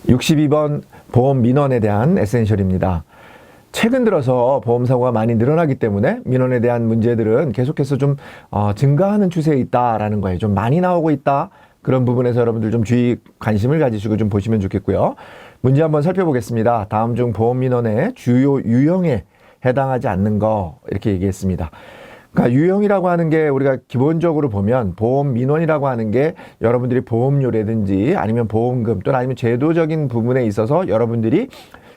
62번 보험 민원에 대한 에센셜입니다. 최근 들어서 보험사고가 많이 늘어나기 때문에 민원에 대한 문제들은 계속해서 좀 증가하는 추세에 있다라는 거예요. 좀 많이 나오고 있다. 그런 부분에서 여러분들 좀 주의 관심을 가지시고 좀 보시면 좋겠고요. 문제 한번 살펴보겠습니다. 다음 중 보험 민원의 주요 유형에 해당하지 않는 거 이렇게 얘기했습니다. 그러니까 유형이라고 하는 게 우리가 기본적으로 보면 보험 민원이라고 하는 게 여러분들이 보험료라든지 아니면 보험금 또는 아니면 제도적인 부분에 있어서 여러분들이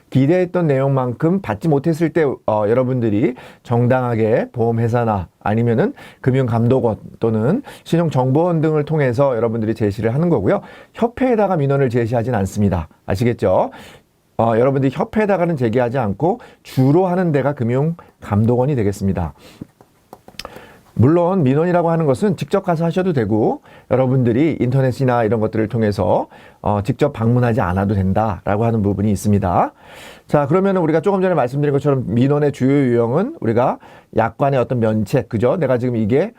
기대했던 내용만큼 받지 못했을 때 여러분들이 정당하게 보험회사나 아니면은 금융감독원 또는 신용정보원 등을 통해서 여러분들이 제시를 하는 거고요. 협회에다가 민원을 제시하진 않습니다. 아시겠죠? 여러분들이 협회에다가는 제기하지 않고 주로 하는 데가 금융감독원이 되겠습니다. 물론 민원이라고 하는 것은 직접 가서 하셔도 되고 여러분들이 인터넷이나 이런 것들을 통해서 직접 방문하지 않아도 된다라고 하는 부분이 있습니다. 자, 그러면 우리가 조금 전에 말씀드린 것처럼 민원의 주요 유형은 우리가 약관의 어떤 면책, 그죠? 내가 지금 이게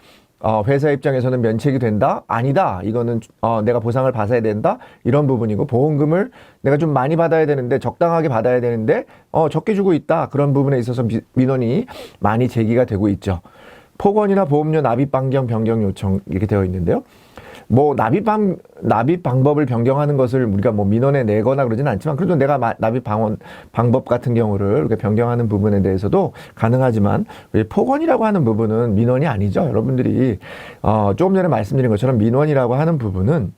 회사 입장에서는 면책이 된다? 아니다. 이거는 내가 보상을 받아야 된다? 이런 부분이고 보험금을 내가 좀 많이 받아야 되는데 적당하게 받아야 되는데 적게 주고 있다. 그런 부분에 있어서 민원이 많이 제기가 되고 있죠. 폭언이나 보험료 납입 반경 변경 요청 이렇게 되어 있는데요. 뭐 납입 방법을 변경하는 것을 우리가 뭐 민원에 내거나 그러진 않지만 그래도 내가 납입 방법 같은 경우를 이렇게 변경하는 부분에 대해서도 가능하지만 폭언이라고 하는 부분은 민원이 아니죠. 여러분들이 조금 전에 말씀드린 것처럼 민원이라고 하는 부분은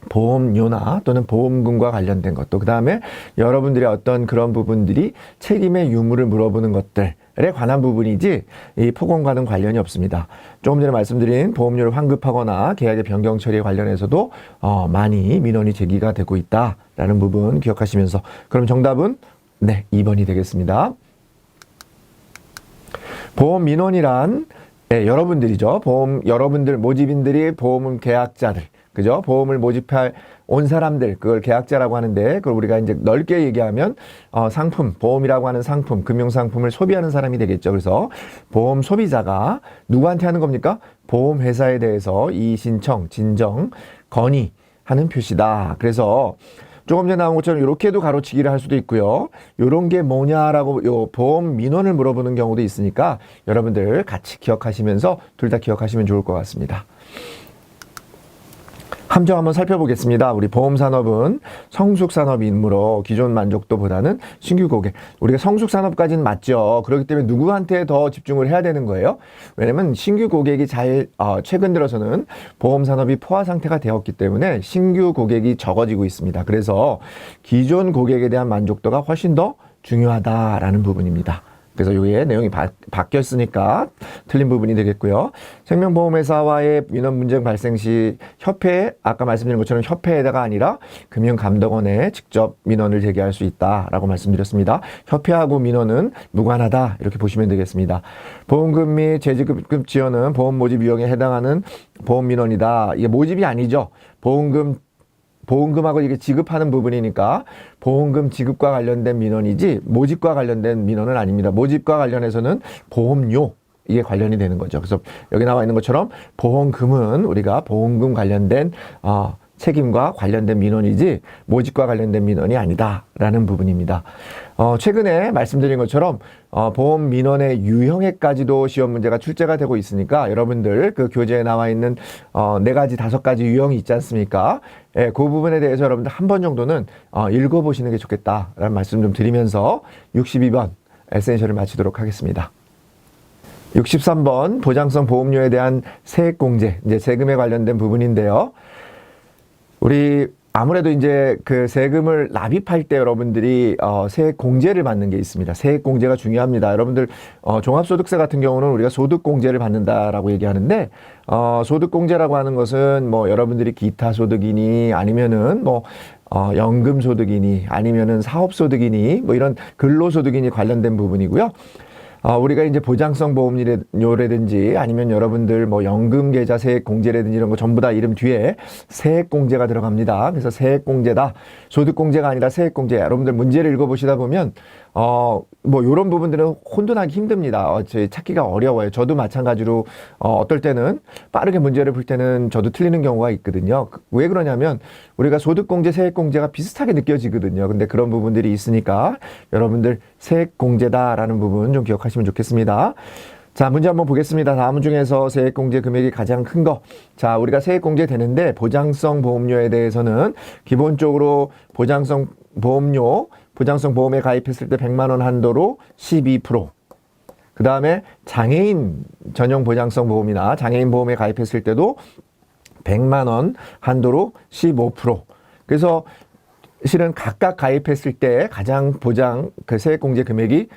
보험료나 또는 보험금과 관련된 것도 그 다음에 여러분들의 어떤 그런 부분들이 책임의 유무를 물어보는 것들에 관한 부분이지 이 폭언과는 관련이 없습니다. 조금 전에 말씀드린 보험료를 환급하거나 계약의 변경 처리에 관련해서도 많이 민원이 제기가 되고 있다라는 부분 기억하시면서 그럼 정답은 네, 2번이 되겠습니다. 보험 민원이란 여러분들이죠. 여러분들 모집인들이 보험 계약자들 그죠? 보험을 모집할 온 사람들, 그걸 계약자라고 하는데, 그걸 우리가 이제 넓게 얘기하면, 상품, 보험이라고 하는 상품, 금융상품을 소비하는 사람이 되겠죠. 그래서 보험 소비자가 누구한테 하는 겁니까? 보험회사에 대해서 이의 신청, 진정, 건의하는 표시다. 그래서 조금 전에 나온 것처럼 이렇게도 가로치기를 할 수도 있고요. 이런 게 뭐냐라고 요 보험 민원을 물어보는 경우도 있으니까 여러분들 같이 기억하시면서 둘 다 기억하시면 좋을 것 같습니다. 함정 한번 살펴보겠습니다. 우리 보험산업은 성숙산업이므로 기존 만족도보다는 신규 고객. 우리가 성숙산업까지는 맞죠. 그렇기 때문에 누구한테 더 집중을 해야 되는 거예요? 왜냐면 신규 고객이 최근 들어서는 보험산업이 포화 상태가 되었기 때문에 신규 고객이 적어지고 있습니다. 그래서 기존 고객에 대한 만족도가 훨씬 더 중요하다라는 부분입니다. 그래서 여기에 내용이 바뀌었으니까 틀린 부분이 되겠고요. 생명보험회사와의 민원 문제 발생 시 협회, 아까 말씀드린 것처럼 협회에다가 아니라 금융감독원에 직접 민원을 제기할 수 있다라고 말씀드렸습니다. 협회하고 민원은 무관하다 이렇게 보시면 되겠습니다. 보험금 및 재지급 지원은 보험 모집 유형에 해당하는 보험 민원이다. 이게 모집이 아니죠. 보험금하고 이게 지급하는 부분이니까 보험금 지급과 관련된 민원이지 모집과 관련된 민원은 아닙니다. 모집과 관련해서는 보험료 이게 관련이 되는 거죠. 그래서 여기 나와 있는 것처럼 보험금은 우리가 보험금 관련된 책임과 관련된 민원이지 모집과 관련된 민원이 아니다라는 부분입니다. 최근에 말씀드린 것처럼 보험 민원의 유형에까지도 시험 문제가 출제가 되고 있으니까 여러분들 그 교재에 나와 있는 4가지, 5가지 유형이 있지 않습니까? 예, 그 부분에 대해서 여러분들 한 번 정도는 읽어보시는 게 좋겠다라는 말씀 좀 드리면서 62번 에센셜을 마치도록 하겠습니다. 63번 보장성 보험료에 대한 세액공제, 이제 세금에 관련된 부분인데요. 우리 아무래도 이제 그 세금을 납입할 때 여러분들이 세액 공제를 받는 게 있습니다. 세액 공제가 중요합니다. 여러분들 종합소득세 같은 경우는 우리가 소득 공제를 받는다라고 얘기하는데 소득 공제라고 하는 것은 뭐 여러분들이 기타 소득이니 아니면은 뭐 연금 소득이니 아니면은 사업 소득이니 뭐 이런 근로 소득이니 관련된 부분이고요. 우리가 이제 보장성 보험료라든지 아니면 여러분들 뭐 연금 계좌 세액 공제라든지 이런 거 전부 다 이름 뒤에 세액 공제가 들어갑니다. 그래서 세액 공제다. 소득 공제가 아니라 세액 공제. 여러분들 문제를 읽어보시다 보면 뭐 요런 부분들은 혼돈하기 힘듭니다. 찾기가 어려워요. 저도 마찬가지로 어떨 때는 빠르게 문제를 풀 때는 저도 틀리는 경우가 있거든요. 왜 그러냐면 우리가 소득공제, 세액공제가 비슷하게 느껴지거든요. 근데 그런 부분들이 있으니까 여러분들 세액공제다라는 부분 좀 기억하시면 좋겠습니다. 자, 문제 한번 보겠습니다. 다음 중에서 세액공제 금액이 가장 큰 거. 자, 우리가 세액공제 되는데 보장성 보험료에 대해서는 기본적으로 보장성 보험에 가입했을 때 100만 원 한도로 12%. 그 다음에 장애인 전용 보장성 보험이나 장애인 보험에 가입했을 때도 100만 원 한도로 15%. 그래서 실은 각각 가입했을 때 가장 그 세액공제 금액이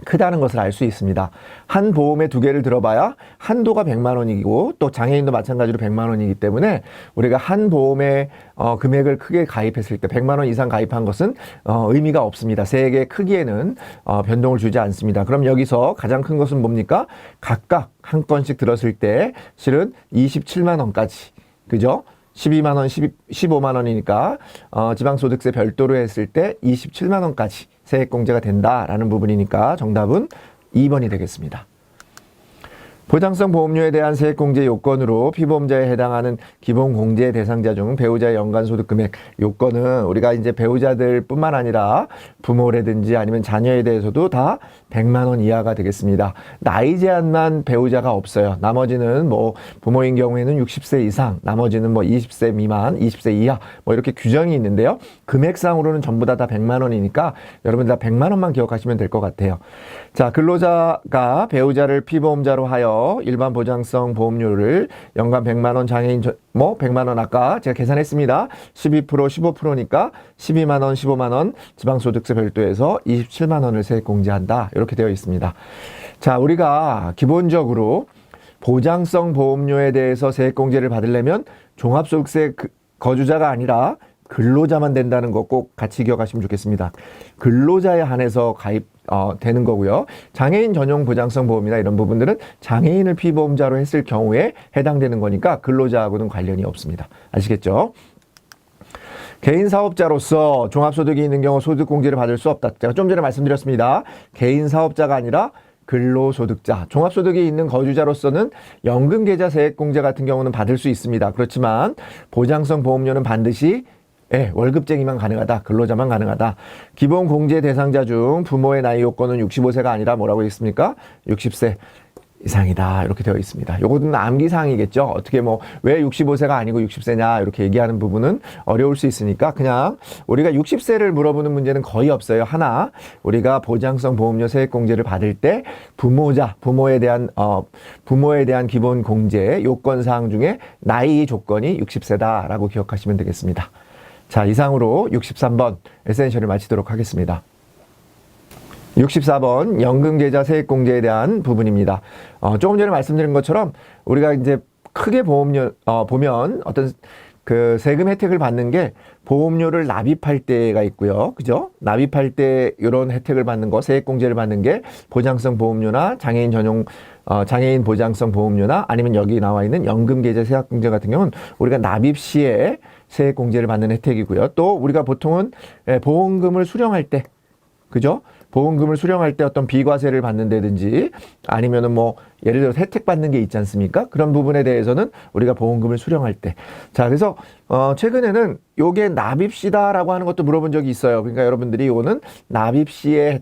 크다는 것을 알 수 있습니다. 한 보험에 두 개를 들어봐야 한도가 100만 원이고 또 장애인도 마찬가지로 100만 원이기 때문에 우리가 한 보험에 금액을 크게 가입했을 때 100만 원 이상 가입한 것은 의미가 없습니다. 세액의 크기에는 변동을 주지 않습니다. 그럼 여기서 가장 큰 것은 뭡니까? 각각 한 건씩 들었을 때 실은 27만 원까지. 그죠? 12만 원, 15만 원이니까 지방소득세 별도로 했을 때 27만 원까지 세액공제가 된다라는 부분이니까 정답은 2번이 되겠습니다. 보장성 보험료에 대한 세액공제 요건으로 피보험자에 해당하는 기본공제 대상자 중 배우자의 연간소득 금액 요건은 우리가 이제 배우자들 뿐만 아니라 부모라든지 아니면 자녀에 대해서도 다 100만 원 이하가 되겠습니다. 나이 제한만 배우자가 없어요. 나머지는 뭐 부모인 경우에는 60세 이상, 나머지는 뭐 20세 미만, 20세 이하 뭐 이렇게 규정이 있는데요. 금액상으로는 전부 다 100만 원이니까 여러분 다 100만 원만 기억하시면 될 것 같아요. 자, 근로자가 배우자를 피보험자로 하여 일반 보장성 보험료를 연간 100만 원, 장애인 100만 원 아까 제가 계산했습니다. 12% 15%니까 12만 원, 15만 원 지방소득세 별도에서 27만 원을 세액공제한다. 이렇게 되어 있습니다. 자, 우리가 기본적으로 보장성 보험료에 대해서 세액공제를 받으려면 종합소득세 거주자가 아니라 근로자만 된다는 거 꼭 같이 기억하시면 좋겠습니다. 근로자에 한해서 되는 거고요. 장애인 전용 보장성 보험이나 이런 부분들은 장애인을 피보험자로 했을 경우에 해당되는 거니까 근로자하고는 관련이 없습니다. 아시겠죠? 개인 사업자로서 종합소득이 있는 경우 소득공제를 받을 수 없다. 제가 좀 전에 말씀드렸습니다. 개인 사업자가 아니라 근로소득자, 종합소득이 있는 거주자로서는 연금계좌 세액공제 같은 경우는 받을 수 있습니다. 그렇지만 보장성 보험료는 반드시 월급쟁이만 가능하다. 근로자만 가능하다. 기본 공제 대상자 중 부모의 나이 요건은 65세가 아니라 뭐라고 했습니까? 60세 이상이다. 이렇게 되어 있습니다. 요거는 암기사항이겠죠. 어떻게 왜 65세가 아니고 60세냐 이렇게 얘기하는 부분은 어려울 수 있으니까 그냥 우리가 60세를 물어보는 문제는 거의 없어요. 하나, 우리가 보장성 보험료 세액공제를 받을 때 부모에 대한 기본 공제 요건사항 중에 나이 조건이 60세다라고 기억하시면 되겠습니다. 자, 이상으로 63번 에센셜을 마치도록 하겠습니다. 64번 연금계좌 세액공제에 대한 부분입니다. 조금 전에 말씀드린 것처럼 우리가 이제 크게 보면 어떤 그 세금 혜택을 받는 게 보험료를 납입할 때가 있고요. 그죠? 납입할 때 이런 혜택을 받는 거, 세액공제를 받는 게 보장성 보험료나 장애인 보장성 보험료나 아니면 여기 나와 있는 연금계좌 세액공제 같은 경우는 우리가 납입 시에 세액공제를 받는 혜택이고요. 또 우리가 보통은 보험금을 수령할 때, 그죠? 보험금을 수령할 때 어떤 비과세를 받는다든지 아니면은 예를 들어서 혜택 받는 게 있지 않습니까? 그런 부분에 대해서는 우리가 보험금을 수령할 때. 자, 그래서 최근에는 요게 납입시다라고 하는 것도 물어본 적이 있어요. 그러니까 여러분들이 요거는 납입 시에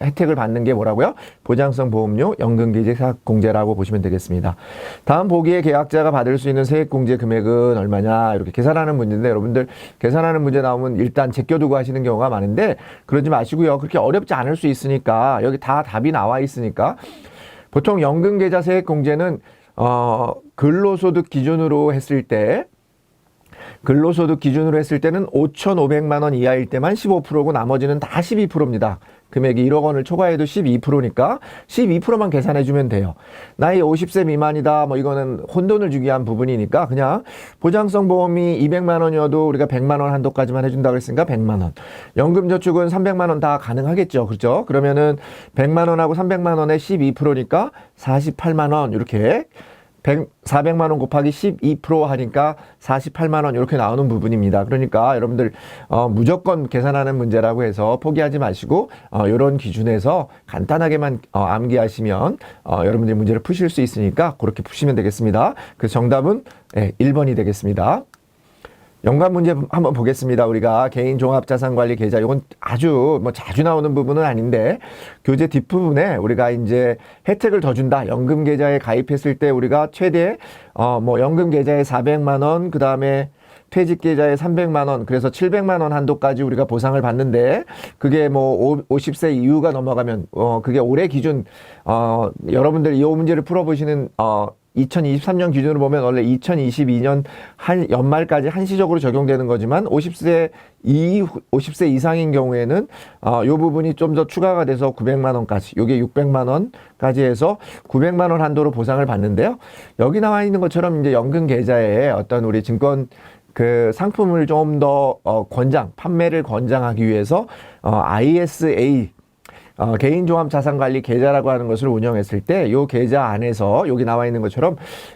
혜택을 받는 게 뭐라고요? 보장성 보험료 연금계좌 세액공제라고 보시면 되겠습니다. 다음 보기에 계약자가 받을 수 있는 세액공제 금액은 얼마냐 이렇게 계산하는 문제인데 여러분들 계산하는 문제 나오면 일단 제껴두고 하시는 경우가 많은데 그러지 마시고요. 그렇게 어렵지 않을 수 있으니까 여기 다 답이 나와 있으니까 보통 연금계좌 세액공제는 근로소득 기준으로 했을 때는 5,500만 원 이하일 때만 15%고 나머지는 다 12%입니다. 금액이 1억 원을 초과해도 12%니까 12%만 계산해주면 돼요. 나이 50세 미만이다. 이거는 혼돈을 주기 위한 부분이니까 그냥 보장성 보험이 200만 원이어도 우리가 100만 원 한도까지만 해준다고 했으니까 100만 원. 연금저축은 300만 원 다 가능하겠죠. 그렇죠? 그러면은 100만 원하고 300만 원에 12%니까 48만 원 이렇게 400만 원 곱하기 12% 하니까 48만 원 이렇게 나오는 부분입니다. 그러니까 여러분들 무조건 계산하는 문제라고 해서 포기하지 마시고 이런 기준에서 간단하게만 암기하시면 여러분들이 문제를 푸실 수 있으니까 그렇게 푸시면 되겠습니다. 그 정답은 1번이 되겠습니다. 연관 문제 한번 보겠습니다. 우리가 개인 종합자산관리 계좌, 이건 아주 자주 나오는 부분은 아닌데 교재 뒷부분에 우리가 이제 혜택을 더 준다. 연금 계좌에 가입했을 때 우리가 최대 연금 계좌에 400만 원, 그다음에 퇴직 계좌에 300만 원, 그래서 700만 원 한도까지 우리가 보상을 받는데 그게 50세 이후가 넘어가면 그게 올해 기준 여러분들 이 문제를 풀어보시는 2023년 기준으로 보면 원래 2022년 연말까지 한시적으로 적용되는 거지만 50세 이상인 경우에는 이 부분이 좀 더 추가가 돼서 900만 원까지, 요게 600만 원까지 해서 900만 원 한도로 보상을 받는데요. 여기 나와 있는 것처럼 이제 연금 계좌에 어떤 우리 증권 그 상품을 좀 더 판매를 권장하기 위해서 ISA 개인종합자산관리 계좌라고 하는 것을 운영했을 때 이 계좌 안에서 여기 나와 있는 것처럼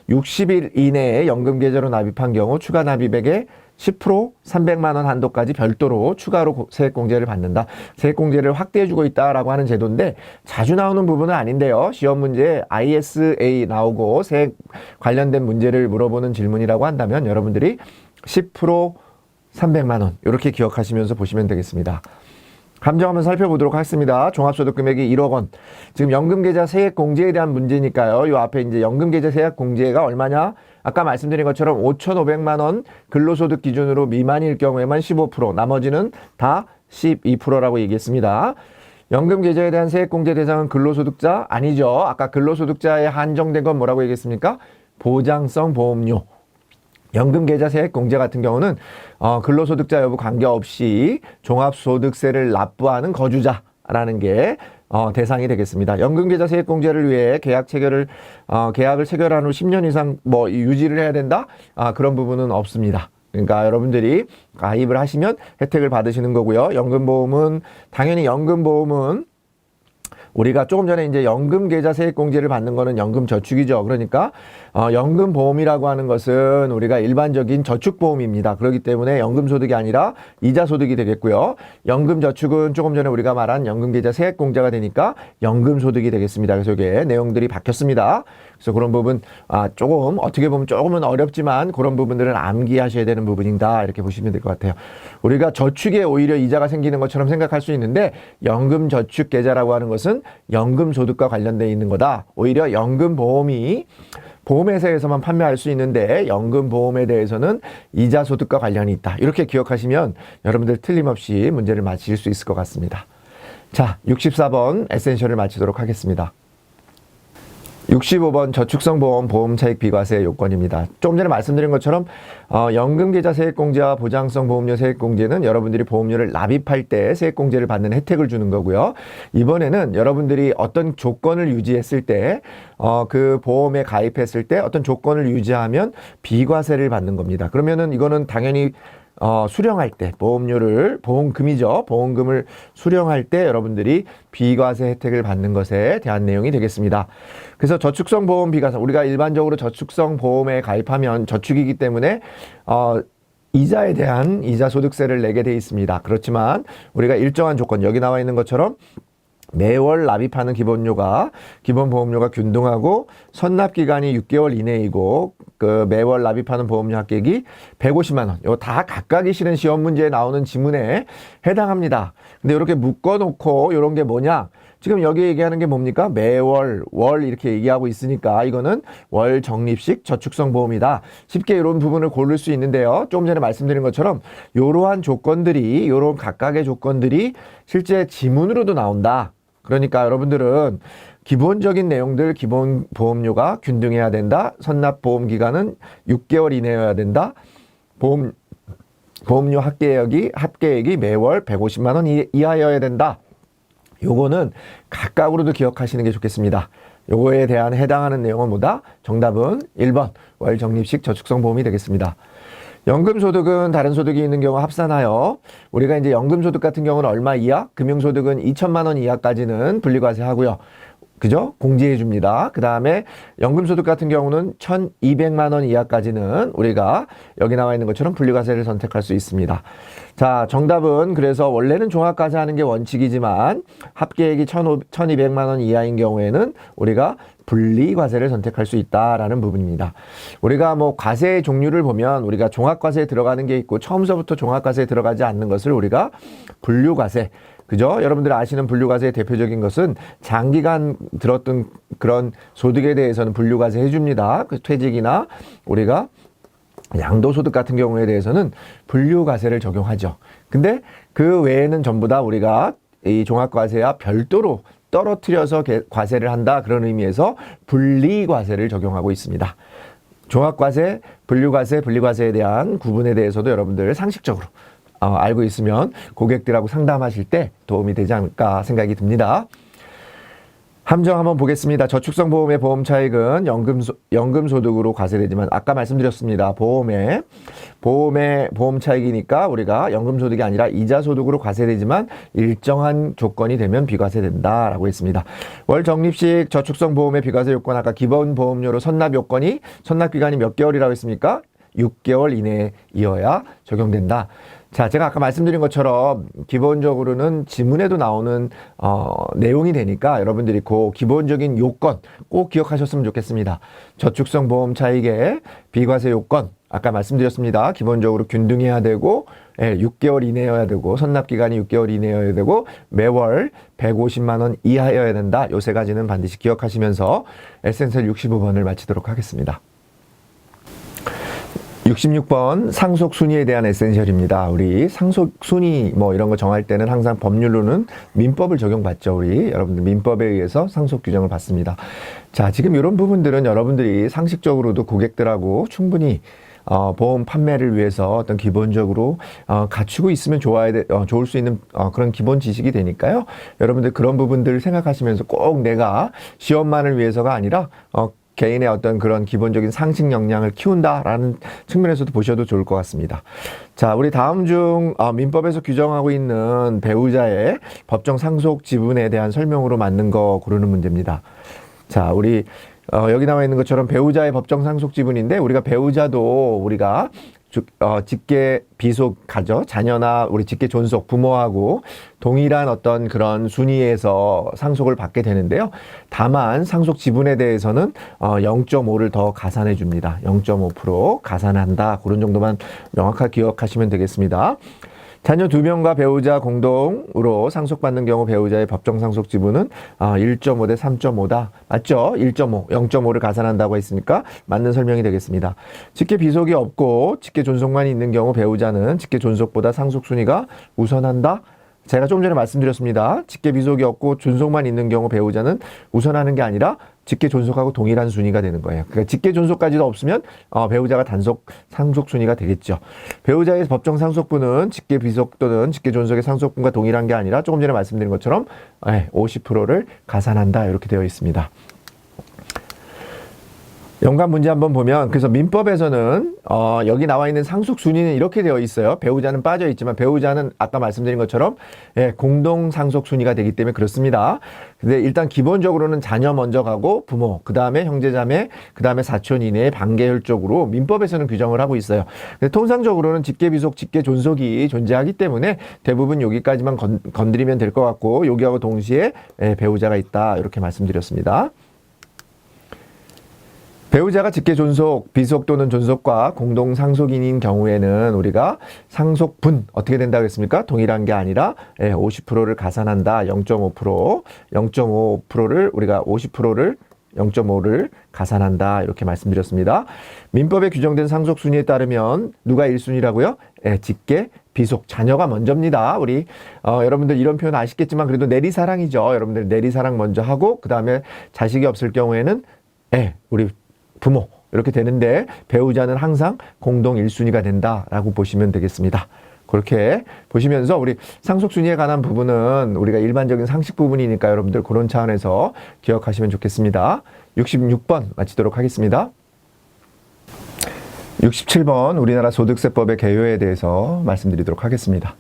60일 이내에 연금 계좌로 납입한 경우 추가 납입액의 10% 300만 원 한도까지 별도로 추가로 세액공제를 받는다. 세액공제를 확대해주고 있다라고 하는 제도인데 자주 나오는 부분은 아닌데요. 시험 문제에 ISA 나오고 세액 관련된 문제를 물어보는 질문이라고 한다면 여러분들이 10% 300만 원 이렇게 기억하시면서 보시면 되겠습니다. 함정 한번 살펴보도록 하겠습니다. 종합소득 금액이 1억 원. 지금 연금계좌 세액공제에 대한 문제니까요. 이 앞에 이제 연금계좌 세액공제가 얼마냐? 아까 말씀드린 것처럼 5,500만 원 근로소득 기준으로 미만일 경우에만 15%, 나머지는 다 12%라고 얘기했습니다. 연금계좌에 대한 세액공제 대상은 근로소득자 아니죠. 아까 근로소득자에 한정된 건 뭐라고 얘기했습니까? 보장성 보험료. 연금계좌 세액공제 같은 경우는 근로소득자 여부 관계없이 종합소득세를 납부하는 거주자라는 게 대상이 되겠습니다. 연금계좌 세액공제를 위해 계약을 체결한 후 10년 이상 유지를 해야 된다? 그런 부분은 없습니다. 그러니까 여러분들이 가입을 하시면 혜택을 받으시는 거고요. 당연히 연금보험은 우리가 조금 전에 이제 연금계좌 세액공제를 받는 거는 연금저축이죠. 그러니까 연금보험이라고 하는 것은 우리가 일반적인 저축보험입니다. 그렇기 때문에 연금소득이 아니라 이자소득이 되겠고요. 연금저축은 조금 전에 우리가 말한 연금계좌 세액공제가 되니까 연금소득이 되겠습니다. 그래서 이게 내용들이 바뀌었습니다. 그래서 그런 부분 조금 어떻게 보면 조금은 어렵지만 그런 부분들은 암기하셔야 되는 부분이다. 이렇게 보시면 될 것 같아요. 우리가 저축에 오히려 이자가 생기는 것처럼 생각할 수 있는데 연금저축계좌라고 하는 것은 연금소득과 관련되어 있는 거다. 오히려 연금보험이 보험회사에서만 판매할 수 있는데 연금보험에 대해서는 이자소득과 관련이 있다. 이렇게 기억하시면 여러분들 틀림없이 문제를 맞히실 수 있을 것 같습니다. 자, 64번 에센셜을 마치도록 하겠습니다. 65번 저축성보험 보험차익 비과세 요건입니다. 조금 전에 말씀드린 것처럼 연금계좌 세액공제와 보장성보험료 세액공제는 여러분들이 보험료를 납입할 때 세액공제를 받는 혜택을 주는 거고요. 이번에는 여러분들이 어떤 조건을 유지했을 때 그 보험에 가입했을 때 어떤 조건을 유지하면 비과세를 받는 겁니다. 그러면은 이거는 당연히 수령할 때 보험금이죠. 보험금을 수령할 때 여러분들이 비과세 혜택을 받는 것에 대한 내용이 되겠습니다. 그래서 저축성 보험 비과세, 우리가 일반적으로 저축성 보험에 가입하면 저축이기 때문에 이자에 대한 이자소득세를 내게 돼 있습니다. 그렇지만 우리가 일정한 조건, 여기 나와 있는 것처럼 매월 납입하는 기본보험료가 균등하고 선납기간이 6개월 이내이고 그 매월 납입하는 보험료 합계액이 150만 원. 이거 다 각각이 실은 시험 문제에 나오는 지문에 해당합니다. 근데 이렇게 묶어놓고 이런 게 뭐냐? 지금 여기 얘기하는 게 뭡니까? 매월, 월 이렇게 얘기하고 있으니까 이거는 월 적립식 저축성 보험이다. 쉽게 이런 부분을 고를 수 있는데요. 조금 전에 말씀드린 것처럼 이러한 각각의 조건들이 실제 지문으로도 나온다. 그러니까 여러분들은 기본적인 내용들, 기본 보험료가 균등해야 된다. 선납보험 기간은 6개월 이내여야 된다. 보험료 합계액이 매월 150만 원 이하여야 된다. 요거는 각각으로도 기억하시는 게 좋겠습니다. 요거에 대한 해당하는 내용은 뭐다? 정답은 1번 월 적립식 저축성 보험이 되겠습니다. 연금소득은 다른 소득이 있는 경우 합산하여 우리가 이제 연금소득 같은 경우는 얼마 이하? 금융소득은 2천만 원 이하까지는 분리과세 하고요. 그죠? 공제해 줍니다. 그 다음에 연금소득 같은 경우는 1,200만 원 이하까지는 우리가 여기 나와 있는 것처럼 분류과세를 선택할 수 있습니다. 자, 정답은 그래서 원래는 종합과세 하는 게 원칙이지만 합계액이 1,200만 원 이하인 경우에는 우리가 분리과세를 선택할 수 있다라는 부분입니다. 우리가 뭐 과세의 종류를 보면 우리가 종합과세에 들어가는 게 있고 처음서부터 종합과세에 들어가지 않는 것을 우리가 분류과세, 그죠? 여러분들 아시는 분류과세의 대표적인 것은 장기간 들었던 그런 소득에 대해서는 분류과세 해줍니다. 그 퇴직이나 우리가 양도소득 같은 경우에 대해서는 분류과세를 적용하죠. 근데 그 외에는 전부 다 우리가 이 종합과세와 별도로 떨어뜨려서 과세를 한다. 그런 의미에서 분리과세를 적용하고 있습니다. 종합과세, 분류과세, 분리과세에 대한 구분에 대해서도 여러분들 상식적으로 알고 있으면 고객들하고 상담하실 때 도움이 되지 않을까 생각이 듭니다. 함정 한번 보겠습니다. 저축성 보험의 보험 차익은 연금소득으로 과세되지만 아까 말씀드렸습니다. 보험의 보험 차익이니까 우리가 연금소득이 아니라 이자소득으로 과세되지만 일정한 조건이 되면 비과세된다라고 했습니다. 월 적립식 저축성 보험의 비과세 요건 아까 기본보험료로 선납기간이 몇 개월이라고 했습니까? 6개월 이내이어야 적용된다. 자, 제가 아까 말씀드린 것처럼 기본적으로는 지문에도 나오는 내용이 되니까 여러분들이 그 기본적인 요건 꼭 기억하셨으면 좋겠습니다. 저축성 보험 차익의 비과세 요건 아까 말씀드렸습니다. 기본적으로 균등해야 되고 6개월 이내여야 되고 선납기간이 6개월 이내여야 되고 매월 150만 원 이하여야 된다. 요 세 가지는 반드시 기억하시면서 에센셜 65번을 마치도록 하겠습니다. 66번 상속순위에 대한 에센셜입니다. 우리 상속순위 뭐 이런 거 정할 때는 항상 법률로는 민법을 적용받죠. 우리 여러분들 민법에 의해서 상속 규정을 받습니다. 자, 지금 이런 부분들은 여러분들이 상식적으로도 고객들하고 충분히 보험 판매를 위해서 어떤 기본적으로 갖추고 있으면 좋을 수 있는 그런 기본 지식이 되니까요. 여러분들 그런 부분들을 생각하시면서 꼭 내가 시험만을 위해서가 아니라 개인의 어떤 그런 기본적인 상식 역량을 키운다라는 측면에서도 보셔도 좋을 것 같습니다. 자, 우리 다음 중 민법에서 규정하고 있는 배우자의 법정 상속 지분에 대한 설명으로 맞는 거 고르는 문제입니다. 자, 우리 여기 나와 있는 것처럼 배우자의 법정 상속 지분인데 우리가 배우자도 우리가 직계 비속하죠. 자녀나 우리 직계 존속 부모하고 동일한 어떤 그런 순위에서 상속을 받게 되는데요. 다만 상속 지분에 대해서는 0.5를 더 가산해 줍니다. 0.5% 가산한다. 그런 정도만 명확하게 기억하시면 되겠습니다. 자녀 2명과 배우자 공동으로 상속받는 경우 배우자의 법정 상속 지분은 1.5 대 3.5다. 맞죠? 1.5, 0.5를 가산한다고 했으니까 맞는 설명이 되겠습니다. 직계 비속이 없고 직계 존속만 있는 경우 배우자는 직계 존속보다 상속 순위가 우선한다. 제가 조금 전에 말씀드렸습니다. 직계 비속이 없고 존속만 있는 경우 배우자는 우선하는 게 아니라 직계 존속하고 동일한 순위가 되는 거예요. 그러니까 직계 존속까지도 없으면 배우자가 단속 상속 순위가 되겠죠. 배우자의 법정 상속분은 직계 비속 또는 직계 존속의 상속분과 동일한 게 아니라 조금 전에 말씀드린 것처럼 50%를 가산한다 이렇게 되어 있습니다. 연관 문제 한번 보면 그래서 민법에서는 여기 나와 있는 상속 순위는 이렇게 되어 있어요. 배우자는 빠져 있지만 배우자는 아까 말씀드린 것처럼 공동 상속 순위가 되기 때문에 그렇습니다. 근데 일단 기본적으로는 자녀 먼저 가고 부모, 그 다음에 형제자매, 그 다음에 사촌 이내의 반계열적으로 민법에서는 규정을 하고 있어요. 근데 통상적으로는 직계 비속, 직계 존속이 존재하기 때문에 대부분 여기까지만 건드리면 될 것 같고 여기하고 동시에 배우자가 있다 이렇게 말씀드렸습니다. 배우자가 직계 존속, 비속 또는 존속과 공동 상속인인 경우에는 우리가 상속분 어떻게 된다고 했습니까? 동일한 게 아니라 50%를 가산한다. 0.5%를 우리가 50%를 0.5를 가산한다. 이렇게 말씀드렸습니다. 민법에 규정된 상속 순위에 따르면 누가 1순위라고요? 직계, 비속, 자녀가 먼저입니다. 우리 여러분들 이런 표현 아시겠지만 그래도 내리사랑이죠. 여러분들 내리사랑 먼저 하고 그 다음에 자식이 없을 경우에는 우리 부모 이렇게 되는데 배우자는 항상 공동 1순위가 된다라고 보시면 되겠습니다. 그렇게 보시면서 우리 상속순위에 관한 부분은 우리가 일반적인 상식 부분이니까 여러분들 그런 차원에서 기억하시면 좋겠습니다. 66번 마치도록 하겠습니다. 67번 우리나라 소득세법의 개요에 대해서 말씀드리도록 하겠습니다.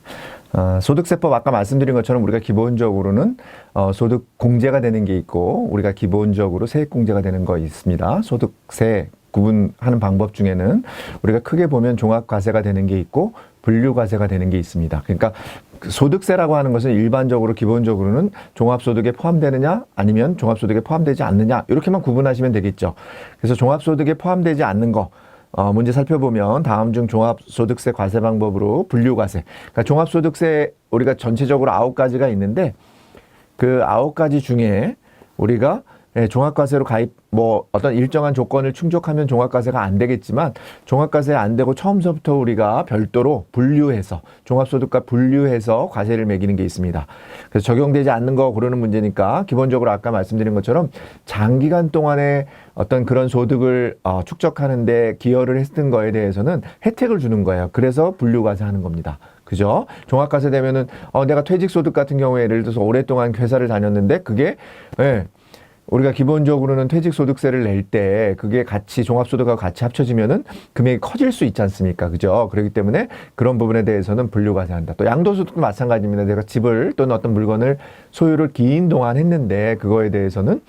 소득세법 아까 말씀드린 것처럼 우리가 기본적으로는 소득 공제가 되는 게 있고 우리가 기본적으로 세액 공제가 되는 거 있습니다. 소득세 구분하는 방법 중에는 우리가 크게 보면 종합과세가 되는 게 있고 분류과세가 되는 게 있습니다. 그러니까 소득세라고 하는 것은 일반적으로 기본적으로는 종합소득에 포함되느냐 아니면 종합소득에 포함되지 않느냐 이렇게만 구분하시면 되겠죠. 그래서 종합소득에 포함되지 않는 거 문제 살펴보면 다음 중 종합소득세 과세 방법으로 분류과세. 그러니까 종합소득세 우리가 전체적으로 9가지가 있는데 그 9가지 중에 우리가 종합과세로 어떤 일정한 조건을 충족하면 종합과세가 안 되겠지만 종합과세 안 되고 처음서부터 우리가 별도로 분류해서 종합소득과 분류해서 과세를 매기는 게 있습니다. 그래서 적용되지 않는 거 고르는 문제니까 기본적으로 아까 말씀드린 것처럼 장기간 동안에 어떤 그런 소득을 축적하는데 기여를 했던 거에 대해서는 혜택을 주는 거예요. 그래서 분류과세 하는 겁니다. 그죠? 종합과세 되면은 내가 퇴직소득 같은 경우에 예를 들어서 오랫동안 회사를 다녔는데 그게 우리가 기본적으로는 퇴직소득세를 낼 때 그게 같이 종합소득하고 같이 합쳐지면은 금액이 커질 수 있지 않습니까? 그죠? 그렇기 때문에 그런 부분에 대해서는 분류과세한다. 또 양도소득도 마찬가지입니다. 내가 집을 또는 어떤 물건을 소유를 긴 동안 했는데 그거에 대해서는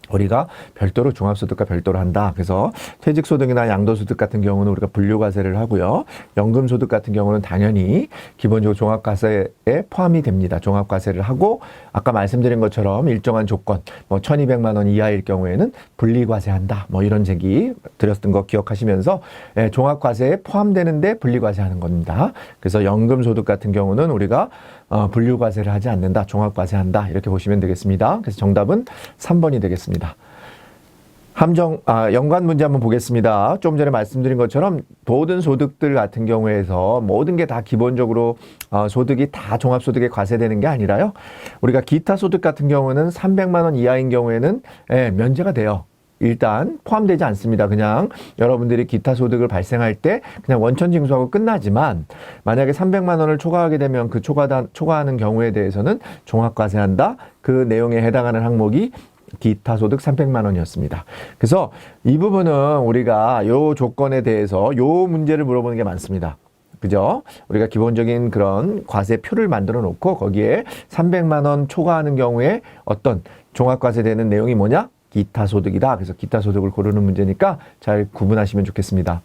우리가 별도로 종합소득과 별도로 한다. 그래서 퇴직소득이나 양도소득 같은 경우는 우리가 분류과세를 하고요. 연금소득 같은 경우는 당연히 기본적으로 종합과세에 포함이 됩니다. 종합과세를 하고 아까 말씀드린 것처럼 일정한 조건 1200만 원 이하일 경우에는 분리과세한다. 이런 제기 드렸던 거 기억하시면서 종합과세에 포함되는데 분리과세하는 겁니다. 그래서 연금소득 같은 경우는 우리가 분류과세를 하지 않는다. 종합과세한다. 이렇게 보시면 되겠습니다. 그래서 정답은 3번이 되겠습니다. 연관 문제 한번 보겠습니다. 좀 전에 말씀드린 것처럼 모든 소득들 같은 경우에서 모든 게 다 기본적으로 소득이 다 종합소득에 과세되는 게 아니라요. 우리가 기타 소득 같은 경우는 300만 원 이하인 경우에는 면제가 돼요. 일단 포함되지 않습니다. 그냥 여러분들이 기타 소득을 발생할 때 그냥 원천 징수하고 끝나지만 만약에 300만 원을 초과하게 되면 그 초과하는 경우에 대해서는 종합과세한다. 그 내용에 해당하는 항목이 기타 소득 300만 원이었습니다. 그래서 이 부분은 우리가 요 조건에 대해서 요 문제를 물어보는 게 많습니다. 그죠? 우리가 기본적인 그런 과세표를 만들어 놓고 거기에 300만 원 초과하는 경우에 어떤 종합과세 되는 내용이 뭐냐? 기타 소득이다. 그래서 기타 소득을 고르는 문제니까 잘 구분하시면 좋겠습니다.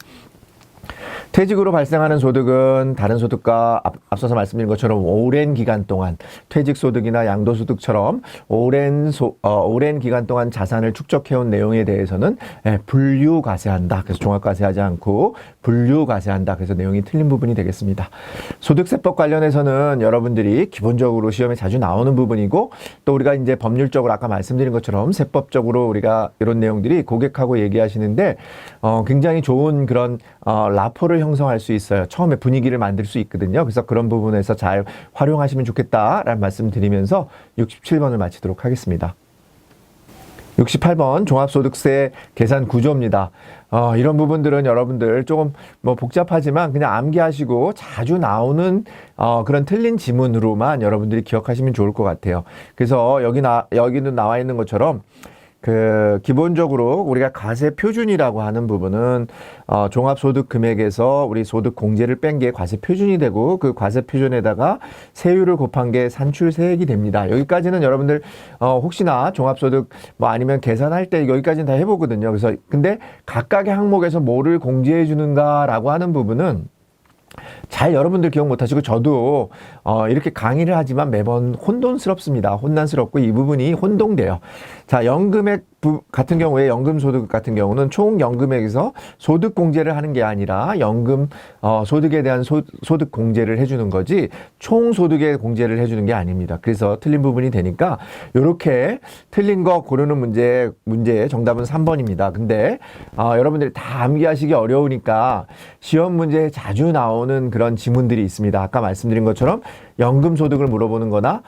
퇴직으로 발생하는 소득은 다른 소득과 앞서서 말씀드린 것처럼 오랜 기간 동안 퇴직소득이나 양도소득처럼 오랜 기간 동안 자산을 축적해온 내용에 대해서는 분류과세한다. 그래서 종합과세하지 않고 분류과세한다. 그래서 내용이 틀린 부분이 되겠습니다. 소득세법 관련해서는 여러분들이 기본적으로 시험에 자주 나오는 부분이고 또 우리가 이제 법률적으로 아까 말씀드린 것처럼 세법적으로 우리가 이런 내용들이 고객하고 얘기하시는데 굉장히 좋은 그런 라포를 형성할 수 있어요. 처음에 분위기를 만들 수 있거든요. 그래서 그런 부분에서 잘 활용하시면 좋겠다라는 말씀 드리면서 67번을 마치도록 하겠습니다. 68번 종합소득세 계산 구조입니다. 이런 부분들은 여러분들 조금 복잡하지만 그냥 암기하시고 자주 나오는 그런 틀린 지문으로만 여러분들이 기억하시면 좋을 것 같아요. 그래서 여기는 나와 있는 것처럼 기본적으로 우리가 과세 표준이라고 하는 부분은 종합소득 금액에서 우리 소득 공제를 뺀 게 과세 표준이 되고 그 과세 표준에다가 세율을 곱한 게 산출세액이 됩니다. 여기까지는 여러분들 혹시나 종합소득 아니면 계산할 때 여기까지는 다 해보거든요. 그래서 근데 각각의 항목에서 뭐를 공제해 주는가라고 하는 부분은 잘 여러분들 기억 못하시고 저도 이렇게 강의를 하지만 매번 혼돈스럽습니다. 혼란스럽고 이 부분이 혼동돼요. 자, 연금액 같은 경우에 연금소득 같은 경우는 총 연금액에서 소득 공제를 하는 게 아니라 연금 소득에 대한 소득 공제를 해주는 거지 총 소득에 공제를 해주는 게 아닙니다. 그래서 틀린 부분이 되니까 이렇게 틀린 거 고르는 문제 정답은 3번입니다. 근데 여러분들이 다 암기하시기 어려우니까 시험 문제에 자주 나오는 그런 지문들이 있습니다. 아까 말씀드린 것처럼 연금 소득을 물어보는 거나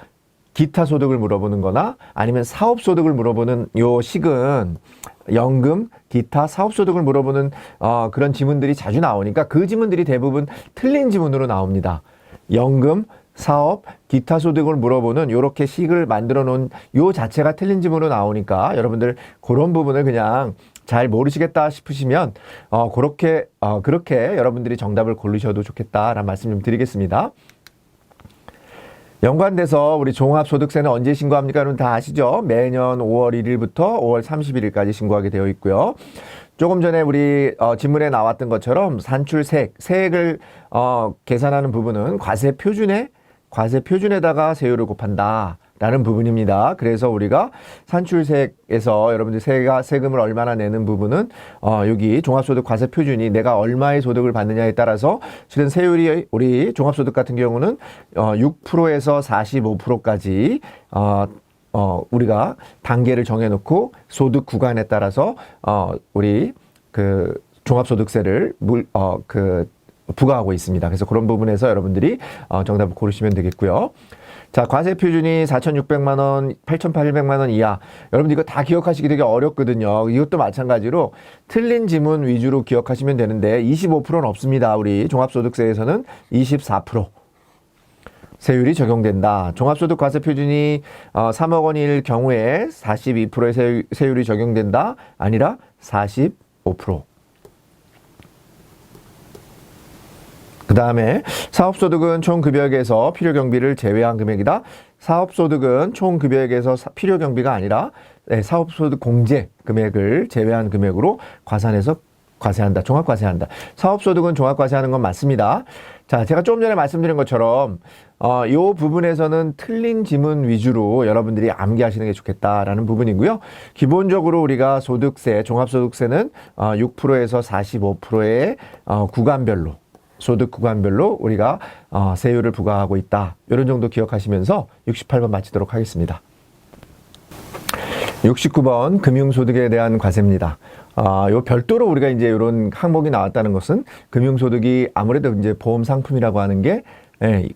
기타 소득을 물어보는 거나 아니면 사업 소득을 물어보는 요 식은 연금, 기타, 사업 소득을 물어보는 그런 지문들이 자주 나오니까 그 지문들이 대부분 틀린 지문으로 나옵니다. 연금, 사업, 기타 소득을 물어보는 요렇게 식을 만들어 놓은 요 자체가 틀린 지문으로 나오니까 여러분들 그런 부분을 그냥 잘 모르시겠다 싶으시면 그렇게 여러분들이 정답을 고르셔도 좋겠다라는 말씀 좀 드리겠습니다. 연관돼서 우리 종합소득세는 언제 신고합니까? 여러분 다 아시죠? 매년 5월 1일부터 5월 31일까지 신고하게 되어 있고요. 조금 전에 우리 지문에 나왔던 것처럼 세액을 계산하는 부분은 과세 표준에다가 세율을 곱한다. 라는 부분입니다. 그래서 우리가 산출세에서 여러분들 세금을 얼마나 내는 부분은 여기 종합소득 과세 표준이 내가 얼마의 소득을 받느냐에 따라서 실은 세율이 우리 종합소득 같은 경우는 6%에서 45%까지 우리가 단계를 정해놓고 소득 구간에 따라서 우리 그 종합소득세를 부과하고 있습니다. 그래서 그런 부분에서 여러분들이 정답을 고르시면 되겠고요. 자, 과세 표준이 4,600만 원, 8,800만 원 이하. 여러분들 이거 다 기억하시기 되게 어렵거든요. 이것도 마찬가지로 틀린 지문 위주로 기억하시면 되는데 25%는 없습니다. 우리 종합소득세에서는 24%. 세율이 적용된다. 종합소득 과세 표준이 3억 원일 경우에 42%의 세율이 적용된다. 아니라 45%. 그 다음에 사업소득은 총 급여액에서 필요경비를 제외한 금액이다. 사업소득은 총 급여액에서 필요경비가 아니라 사업소득 공제 금액을 제외한 금액으로 과산해서 과세한다. 종합과세한다. 사업소득은 종합과세하는 건 맞습니다. 자, 제가 조금 전에 말씀드린 것처럼 이 부분에서는 틀린 지문 위주로 여러분들이 암기하시는 게 좋겠다라는 부분이고요. 기본적으로 우리가 소득세, 종합소득세는 6%에서 45%의 구간별로 소득 구간별로 우리가 세율을 부과하고 있다. 이런 정도 기억하시면서 68번 마치도록 하겠습니다. 69번 금융소득에 대한 과세입니다. 요 별도로 우리가 이제 이런 항목이 나왔다는 것은 금융소득이 아무래도 이제 보험 상품이라고 하는 게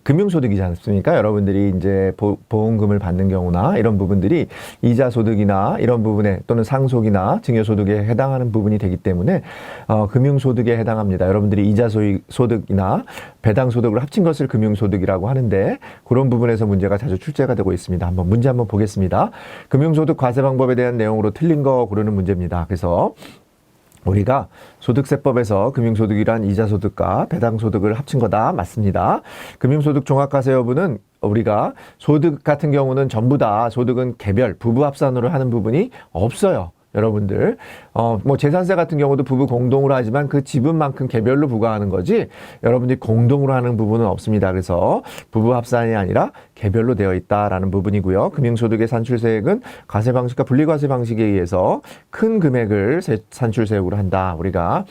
금융소득이지 않습니까? 여러분들이 이제 보험금을 받는 경우나 이런 부분들이 이자소득이나 이런 부분에 또는 상속이나 증여소득에 해당하는 부분이 되기 때문에 금융소득에 해당합니다. 여러분들이 이자소득이나 배당소득을 합친 것을 금융소득이라고 하는데 그런 부분에서 문제가 자주 출제가 되고 있습니다. 문제 한번 보겠습니다. 금융소득 과세 방법에 대한 내용으로 틀린 거 고르는 문제입니다. 그래서 우리가 소득세법에서 금융소득이란 이자소득과 배당소득을 합친 거다. 맞습니다. 금융소득 종합과세 여부는 우리가 소득 같은 경우는 전부 다 소득은 개별, 부부 합산으로 하는 부분이 없어요. 여러분들 뭐 재산세 같은 경우도 부부 공동으로 하지만 그 지분만큼 개별로 부과하는 거지 여러분들이 공동으로 하는 부분은 없습니다. 그래서 부부 합산이 아니라 개별로 되어 있다라는 부분이고요. 금융소득의 산출세액은 과세 방식과 분리과세 방식에 의해서 큰 금액을 산출세액으로 한다. 우리가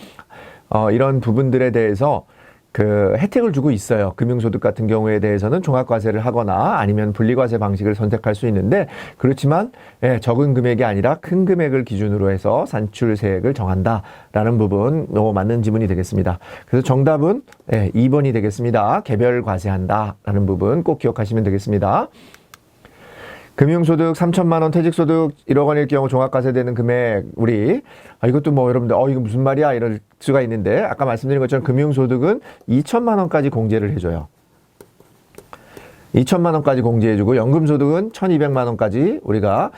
이런 부분들에 대해서 그 혜택을 주고 있어요. 금융소득 같은 경우에 대해서는 종합과세를 하거나 아니면 분리과세 방식을 선택할 수 있는데 그렇지만 적은 금액이 아니라 큰 금액을 기준으로 해서 산출세액을 정한다라는 부분 맞는 지문이 되겠습니다. 그래서 정답은 2번이 되겠습니다. 개별 과세한다라는 부분 꼭 기억하시면 되겠습니다. 금융소득 3천만 원, 퇴직소득 1억 원일 경우 종합과세되는 금액 우리 이것도 뭐 여러분들 이거 무슨 말이야 이럴 수가 있는데 아까 말씀드린 것처럼 금융소득은 2천만 원까지 공제를 해줘요. 2천만 원까지 공제해주고 연금소득은 1,200만 원까지 우리가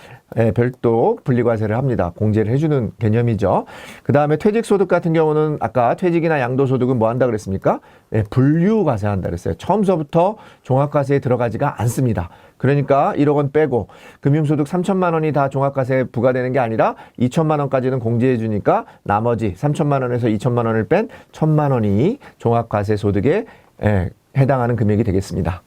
별도 분리과세를 합니다. 공제를 해주는 개념이죠. 그 다음에 퇴직소득 같은 경우는 아까 퇴직이나 양도소득은 뭐 한다 그랬습니까? 분류과세한다 그랬어요. 처음서부터 종합과세에 들어가지가 않습니다. 그러니까 1억 원 빼고 금융소득 3천만 원이 다 종합과세에 부과되는 게 아니라 2천만 원까지는 공제해 주니까 나머지 3천만 원에서 2천만 원을 뺀 1천만 원이 종합과세 소득에 해당하는 금액이 되겠습니다.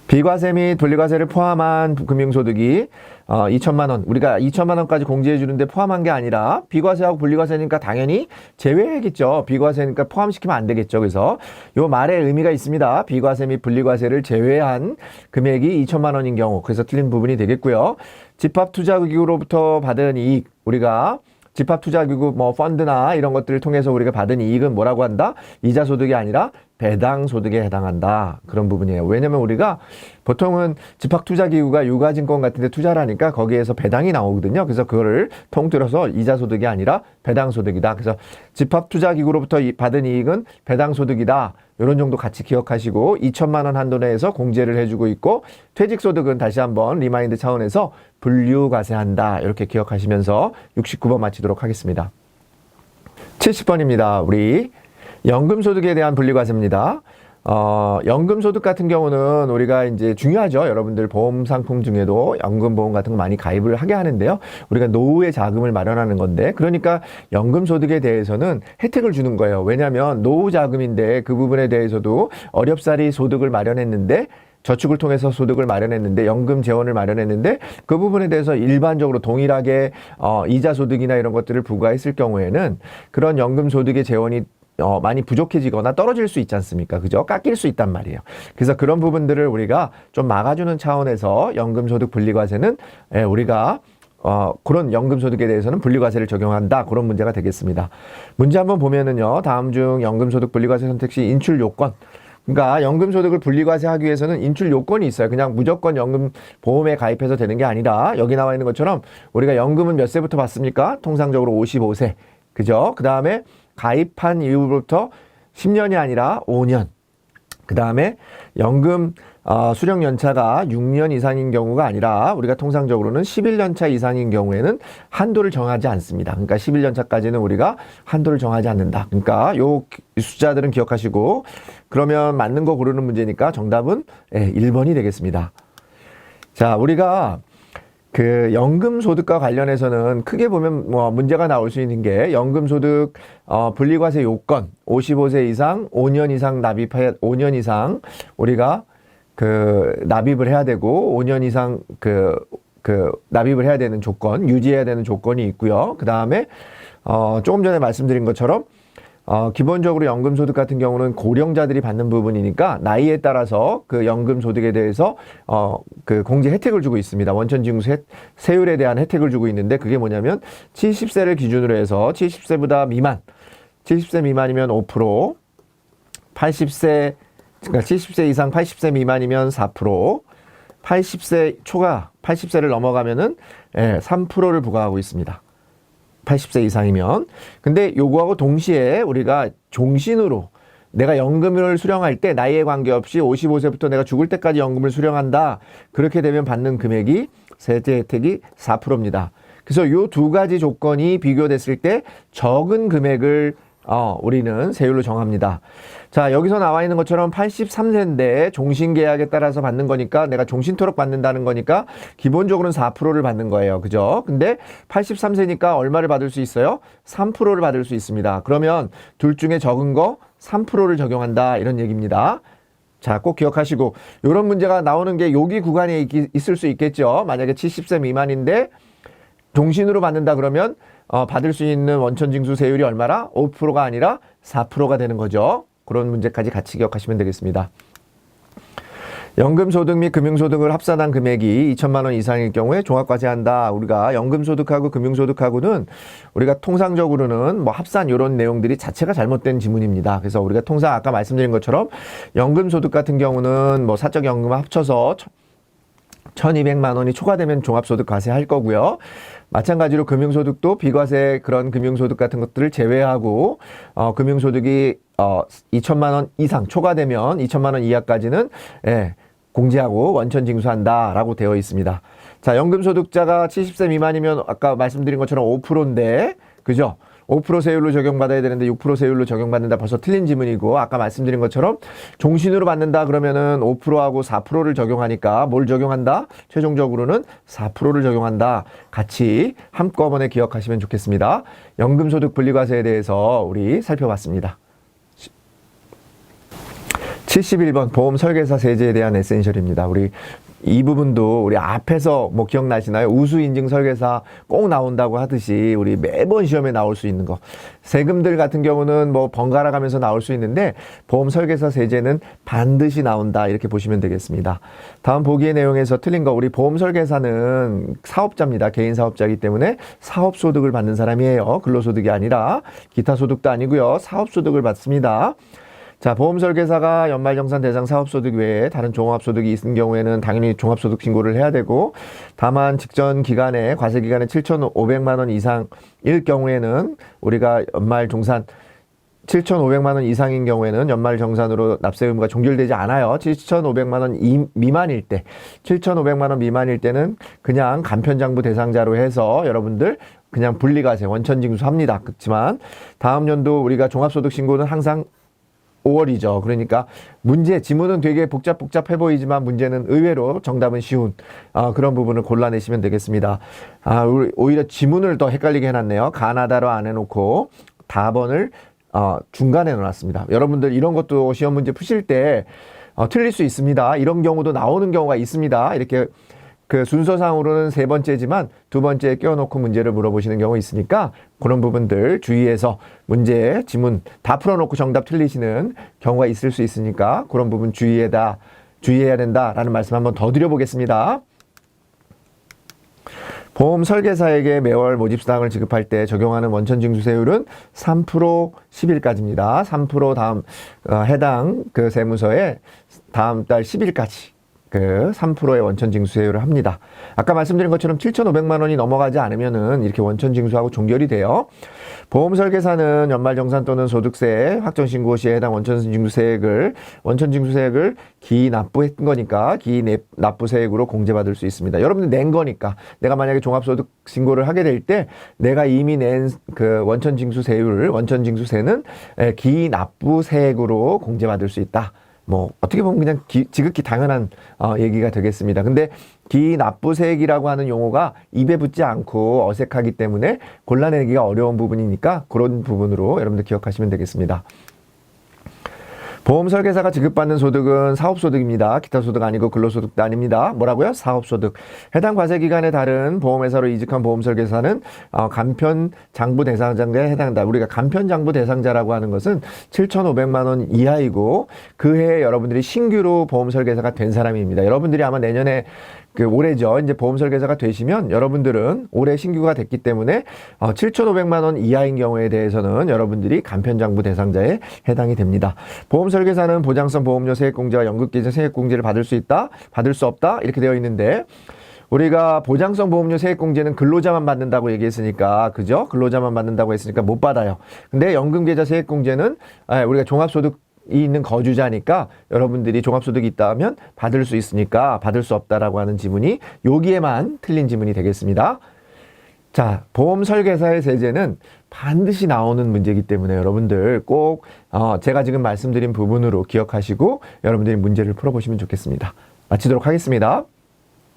비과세 및 분리과세를 포함한 금융소득이 2천만 원, 우리가 2천만 원까지 공제해 주는데 포함한 게 아니라 비과세하고 분리과세니까 당연히 제외하겠죠. 비과세니까 포함시키면 안 되겠죠. 그래서 요 말에 의미가 있습니다. 비과세 및 분리과세를 제외한 금액이 2천만 원인 경우, 그래서 틀린 부분이 되겠고요. 집합투자기구로부터 받은 이익, 우리가 집합투자기구 뭐 펀드나 이런 것들을 통해서 우리가 받은 이익은 뭐라고 한다? 이자소득이 아니라 배당소득에 해당한다. 그런 부분이에요. 왜냐면 우리가 보통은 집합투자기구가 유가증권 같은 데 투자를 하니까 거기에서 배당이 나오거든요. 그래서 그거를 통틀어서 이자소득이 아니라 배당소득이다. 그래서 집합투자기구로부터 받은 이익은 배당소득이다. 이런 정도 같이 기억하시고 2천만 원 한도 내에서 공제를 해주고 있고 퇴직소득은 다시 한번 리마인드 차원에서 분류과세한다. 이렇게 기억하시면서 69번 마치도록 하겠습니다. 70번입니다. 우리 연금소득에 대한 분리과세입니다. 연금소득 같은 경우는 우리가 이제 중요하죠. 여러분들 보험 상품 중에도 연금보험 같은 거 많이 가입을 하게 하는데요. 우리가 노후에 자금을 마련하는 건데, 그러니까 연금소득에 대해서는 혜택을 주는 거예요. 왜냐하면 노후 자금인데 그 부분에 대해서도 어렵사리 소득을 마련했는데, 저축을 통해서 소득을 마련했는데, 연금 재원을 마련했는데, 그 부분에 대해서 일반적으로 동일하게 이자 소득이나 이런 것들을 부과했을 경우에는 그런 연금 소득의 재원이 많이 부족해지거나 떨어질 수 있지 않습니까? 그죠? 깎일 수 있단 말이에요. 그래서 그런 부분들을 우리가 좀 막아주는 차원에서 연금소득 분리과세는 우리가 그런 연금소득에 대해서는 분리과세를 적용한다. 그런 문제가 되겠습니다. 문제 한번 보면은요. 다음 중 연금소득 분리과세 선택 시 인출 요건. 그러니까 연금소득을 분리과세하기 위해서는 인출 요건이 있어요. 그냥 무조건 연금보험에 가입해서 되는 게 아니라 여기 나와 있는 것처럼 우리가 연금은 몇 세부터 받습니까? 통상적으로 55세. 그죠? 그 다음에 가입한 이후부터 10년이 아니라 5년. 그 다음에 연금 수령 연차가 6년 이상인 경우가 아니라 우리가 통상적으로는 11년차 이상인 경우에는 한도를 정하지 않습니다. 그러니까 11년차까지는 우리가 한도를 정하지 않는다. 그러니까 요 숫자들은 기억하시고, 그러면 맞는 거 고르는 문제니까 정답은 1번이 되겠습니다. 자, 우리가 그 연금소득과 관련해서는 크게 보면 뭐 문제가 나올 수 있는 게 연금소득 분리과세 요건 55세 이상 5년 이상 5년 이상 우리가 그 납입을 해야 되고 5년 이상 그 납입을 해야 되는 조건, 유지해야 되는 조건이 있고요. 그 다음에 조금 전에 말씀드린 것처럼 기본적으로 연금소득 같은 경우는 고령자들이 받는 부분이니까 나이에 따라서 그 연금소득에 대해서 그 공제 혜택을 주고 있습니다. 원천징수 세율에 대한 혜택을 주고 있는데, 그게 뭐냐면 70세를 기준으로 해서 70세보다 미만, 70세 미만이면 5%, 80세, 그러니까 70세 이상 80세 미만이면 4%, 80세 초과 80세를 넘어가면은 3%를 부과하고 있습니다. 80세 이상이면. 근데 요거하고 동시에 우리가 종신으로 내가 연금을 수령할 때 나이에 관계없이 55세부터 내가 죽을 때까지 연금을 수령한다. 그렇게 되면 받는 금액이 세제 혜택이 4%입니다. 그래서 요 두 가지 조건이 비교됐을 때 적은 금액을 우리는 세율로 정합니다. 자, 여기서 나와 있는 것처럼 83세인데 종신계약에 따라서 받는 거니까, 내가 종신토록 받는다는 거니까 기본적으로는 4%를 받는 거예요. 그죠? 근데 83세니까 얼마를 받을 수 있어요? 3%를 받을 수 있습니다. 그러면 둘 중에 적은 거 3%를 적용한다. 이런 얘기입니다. 자, 꼭 기억하시고, 이런 문제가 나오는 게 여기 구간에 있을 수 있겠죠. 만약에 70세 미만인데 종신으로 받는다 그러면 받을 수 있는 원천징수 세율이 얼마라? 5%가 아니라 4%가 되는 거죠. 그런 문제까지 같이 기억하시면 되겠습니다. 연금소득 및 금융소득을 합산한 금액이 2천만 원 이상일 경우에 종합과세한다. 우리가 연금소득하고 금융소득하고는 우리가 통상적으로는 뭐 합산 이런 내용들이 자체가 잘못된 지문입니다. 그래서 우리가 통상 아까 말씀드린 것처럼 연금소득 같은 경우는 뭐 사적연금 합쳐서 1,200만 원이 초과되면 종합소득 과세할 거고요. 마찬가지로 금융소득도 비과세 그런 금융소득 같은 것들을 제외하고 금융소득이 2천만 원 이상 초과되면 2천만 원 이하까지는 공제하고 원천징수한다라고 되어 있습니다. 자, 연금소득자가 70세 미만이면 아까 말씀드린 것처럼 5%인데, 그죠? 5% 세율로 적용받아야 되는데 6% 세율로 적용받는다. 벌써 틀린 지문이고, 아까 말씀드린 것처럼 종신으로 받는다 그러면은 5%하고 4%를 적용하니까 뭘 적용한다? 최종적으로는 4%를 적용한다. 같이 한꺼번에 기억하시면 좋겠습니다. 연금소득 분리과세에 대해서 우리 살펴봤습니다. 71번 보험 설계사 세제에 대한 에센셜입니다. 우리 이 부분도 우리 앞에서 뭐 기억나시나요? 우수 인증 설계사 꼭 나온다고 하듯이 우리 매번 시험에 나올 수 있는 거. 세금들 같은 경우는 뭐 번갈아 가면서 나올 수 있는데 보험 설계사 세제는 반드시 나온다. 이렇게 보시면 되겠습니다. 다음 보기의 내용에서 틀린 거. 우리 보험 설계사는 사업자입니다. 개인 사업자이기 때문에 사업소득을 받는 사람이에요. 근로소득이 아니라 기타 소득도 아니고요. 사업소득을 받습니다. 자, 보험설계사가 연말정산 대상 사업소득 외에 다른 종합소득이 있는 경우에는 당연히 종합소득 신고를 해야 되고, 다만 직전 기간에 과세기간에 7,500만 원 이상일 경우에는 우리가 연말정산 7,500만 원 이상인 경우에는 연말정산으로 납세 의무가 종결되지 않아요. 7,500만 원 미만일 때, 7,500만 원 미만일 때는 그냥 간편장부 대상자로 해서 여러분들 그냥 분리과세 원천징수합니다. 그렇지만 다음 연도 우리가 종합소득 신고는 항상 5월이죠. 그러니까 문제, 지문은 되게 복잡해 보이지만 문제는 의외로 정답은 쉬운 그런 부분을 골라내시면 되겠습니다. 오히려 지문을 더 헷갈리게 해놨네요. 가나다로 안 해놓고 답원을 중간에 넣어놨습니다. 여러분들 이런 것도 시험 문제 푸실 때 틀릴 수 있습니다. 이런 경우도 나오는 경우가 있습니다. 이렇게 그 순서상으로는 세 번째지만 두 번째에 껴놓고 문제를 물어보시는 경우 있으니까 그런 부분들 주의해서 문제, 지문 다 풀어놓고 정답 틀리시는 경우가 있을 수 있으니까 그런 부분 주의해야 된다라는 말씀 한번 더 드려보겠습니다. 보험 설계사에게 매월 모집수당을 지급할 때 적용하는 원천 징수세율은 3% 10일까지입니다. 3% 다음 해당 그 세무서에 다음 달 10일까지 그 3%의 원천 징수세율을 합니다. 아까 말씀드린 것처럼 7,500만 원이 넘어가지 않으면은 이렇게 원천 징수하고 종결이 돼요. 보험 설계사는 연말정산 또는 소득세 확정 신고 시에 해당 원천 징수세액을 기납부한 거니까 기납부세액으로 공제받을 수 있습니다. 여러분들 낸 거니까 내가 만약에 종합소득 신고를 하게 될 때 내가 이미 낸 그 원천 징수세는 기납부세액으로 공제받을 수 있다. 뭐 어떻게 보면 그냥 지극히 당연한 얘기가 되겠습니다. 근데 기납부세액이라고 하는 용어가 입에 붙지 않고 어색하기 때문에 골라내기가 어려운 부분이니까 그런 부분으로 여러분들 기억하시면 되겠습니다. 보험 설계사가 지급받는 소득은 사업소득입니다. 기타 소득 아니고 근로소득도 아닙니다. 뭐라고요? 사업소득. 해당 과세기간에 다른 보험회사로 이직한 보험 설계사는 간편 장부 대상자에 해당한다. 우리가 간편 장부 대상자라고 하는 것은 7,500만 원 이하이고 그 해에 여러분들이 신규로 보험 설계사가 된 사람입니다. 여러분들이 아마 내년에 올해죠. 이제 보험 설계사가 되시면 여러분들은 올해 신규가 됐기 때문에 7,500만 원 이하인 경우에 대해서는 여러분들이 간편장부 대상자에 해당이 됩니다. 보험 설계사는 보장성 보험료 세액공제와 연극기재 세액공제를 받을 수 있다, 받을 수 없다 이렇게 되어 있는데 우리가 보장성 보험료 세액공제는 근로자만 받는다고 얘기했으니까 그죠? 근로자만 받는다고 했으니까 못 받아요. 근데 연금계좌 세액공제는 우리가 종합소득 이 있는 거주자니까 여러분들이 종합소득이 있다면 받을 수 있으니까 받을 수 없다라고 하는 지문이 여기에만 틀린 지문이 되겠습니다. 자, 보험 설계사의 세제는 반드시 나오는 문제이기 때문에 여러분들 꼭 제가 지금 말씀드린 부분으로 기억하시고 여러분들이 문제를 풀어보시면 좋겠습니다. 마치도록 하겠습니다.